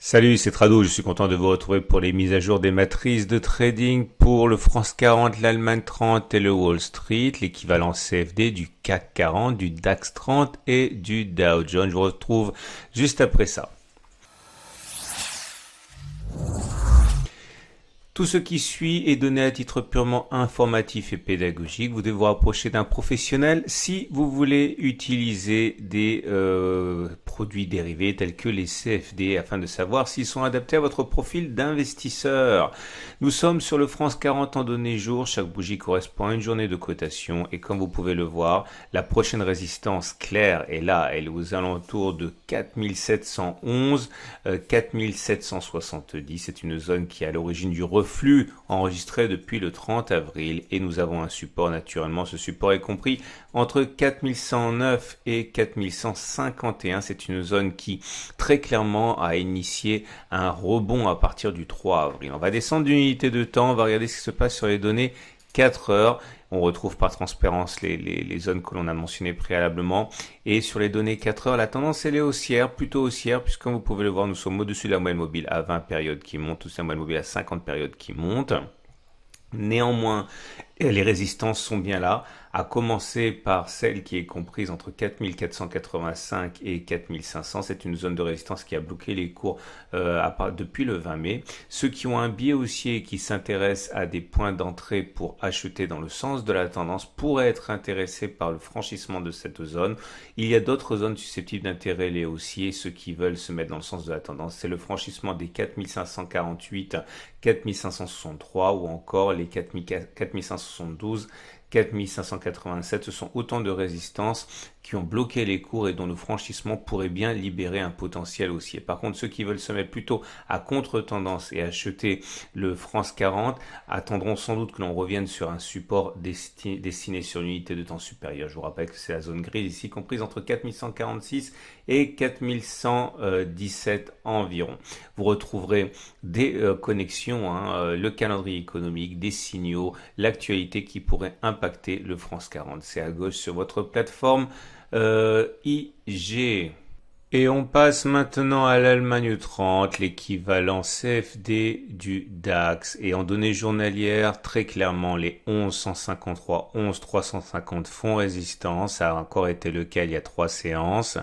Salut, c'est Trado, je suis content de vous retrouver pour les mises à jour des matrices de trading pour le France 40, l'Allemagne 30 et le Wall Street, l'équivalent CFD du CAC 40, du DAX 30 et du Dow Jones. Je vous retrouve juste après ça. Tout ce qui suit est donné à titre purement informatif et pédagogique. Vous devez vous rapprocher d'un professionnel si vous voulez utiliser des produits dérivés tels que les CFD afin de savoir s'ils sont adaptés à votre profil d'investisseur. Nous sommes sur le France 40 en données jour. Chaque bougie correspond à une journée de cotation et comme vous pouvez le voir, la prochaine résistance claire est là. Elle est aux alentours de 4711, 4770. C'est une zone qui est à l'origine du reflux enregistré depuis le 30 avril et nous avons un support naturellement. Ce support est compris entre 4109 et 4151. C'est une zone qui très clairement a initié un rebond à partir du 3 avril. On va descendre d'une unité de temps, on va regarder ce qui se passe sur les données 4 heures. On retrouve par transparence les zones que l'on a mentionnées préalablement. Et sur les données 4 heures, la tendance elle est haussière, plutôt haussière, puisque comme vous pouvez le voir, nous sommes au-dessus de la moyenne mobile à 20 périodes qui montent, ou la moyenne mobile à 50 périodes qui montent. Néanmoins, les résistances sont bien là, à commencer par celle qui est comprise entre 4485 et 4500. C'est une zone de résistance qui a bloqué les cours depuis le 20 mai. Ceux qui ont un biais haussier et qui s'intéressent à des points d'entrée pour acheter dans le sens de la tendance pourraient être intéressés par le franchissement de cette zone. Il y a d'autres zones susceptibles d'intérêt les haussiers, ceux qui veulent se mettre dans le sens de la tendance. C'est le franchissement des 4548, 4563 ou encore les 4572, 4587, ce sont autant de résistances qui ont bloqué les cours et dont le franchissement pourrait bien libérer un potentiel haussier. Par contre, ceux qui veulent se mettre plutôt à contre-tendance et acheter le France 40 attendront sans doute que l'on revienne sur un support destiné sur une unité de temps supérieure. Je vous rappelle que c'est la zone grise ici comprise entre 4146 et 4117 environ. Vous retrouverez des connexions, le calendrier économique, des signaux, l'actualité qui pourrait impacter le France 40. C'est à gauche sur votre plateforme IG. Et on passe maintenant à l'Allemagne 30, l'équivalent CFD du DAX. Et en données journalières, très clairement, les 11,153, 11,350 font résistance. Ça a encore été le cas il y a 3 séances.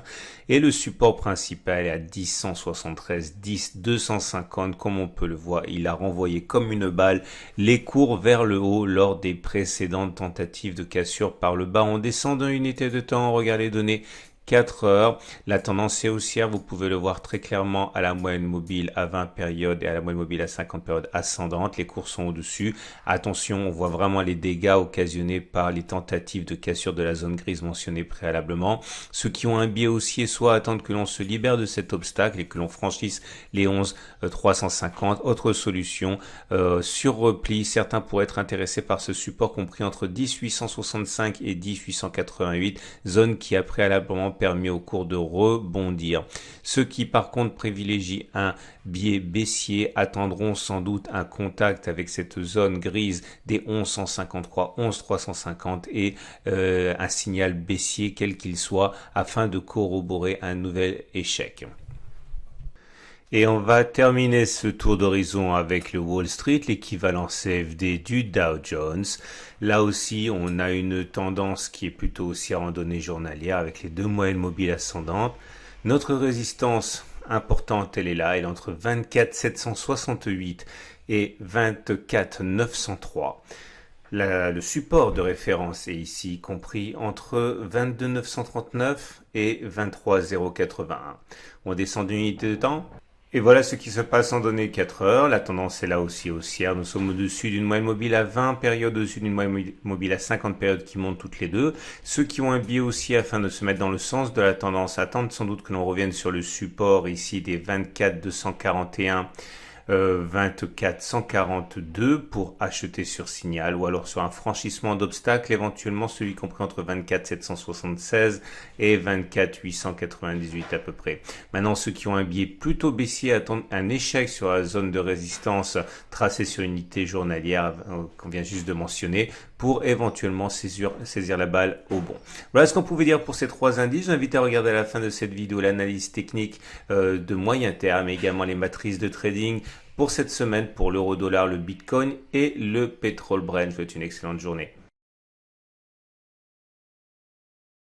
Et le support principal est à 10,173, 10,250. Comme on peut le voir, il a renvoyé comme une balle les cours vers le haut lors des précédentes tentatives de cassure par le bas. On descend d'une unité de temps, on regarde les données 4 heures. La tendance est haussière, vous pouvez le voir très clairement à la moyenne mobile à 20 périodes et à la moyenne mobile à 50 périodes ascendantes. Les cours sont au-dessus. Attention, on voit vraiment les dégâts occasionnés par les tentatives de cassure de la zone grise mentionnées préalablement. Ceux qui ont un biais haussier, soit attendent que l'on se libère de cet obstacle et que l'on franchisse les 11,350. Autre solution, sur repli, certains pourraient être intéressés par ce support compris entre 10,865 et 10,888, zone qui a préalablement permis au cours de rebondir. Ceux qui par contre privilégient un biais baissier attendront sans doute un contact avec cette zone grise des 11,153, 11,350 et un signal baissier quel qu'il soit afin de corroborer un nouvel échec. Et on va terminer ce tour d'horizon avec le Wall Street, l'équivalent CFD du Dow Jones. Là aussi, on a une tendance qui est plutôt haussière en données journalières avec les deux moyennes mobiles ascendantes. Notre résistance importante, elle est là, elle est entre 24 768 et 24 903. Le support de référence est ici compris entre 22 939 et 23 081. On descend d'une unité de temps. Et voilà ce qui se passe en données 4 heures. La tendance est là aussi haussière. Nous sommes au-dessus d'une moyenne mobile à 20 périodes, au-dessus d'une moyenne mobile à 50 périodes qui montent toutes les deux. Ceux qui ont un biais haussier afin de se mettre dans le sens de la tendance attendent sans doute que l'on revienne sur le support ici des 24 241. 24 142 pour acheter sur signal, ou alors sur un franchissement d'obstacle, éventuellement celui compris entre 24 776 et 24 898 à peu près. Maintenant, ceux qui ont un biais plutôt baissier attendent un échec sur la zone de résistance tracée sur une unité journalière qu'on vient juste de mentionner pour éventuellement saisir la balle au bon. Voilà ce qu'on pouvait dire pour ces trois indices. Je vous invite à regarder à la fin de cette vidéo l'analyse technique de moyen terme, mais également les matrices de trading pour cette semaine pour l'euro-dollar, le bitcoin et le pétrole Brent. Je vous souhaite une excellente journée.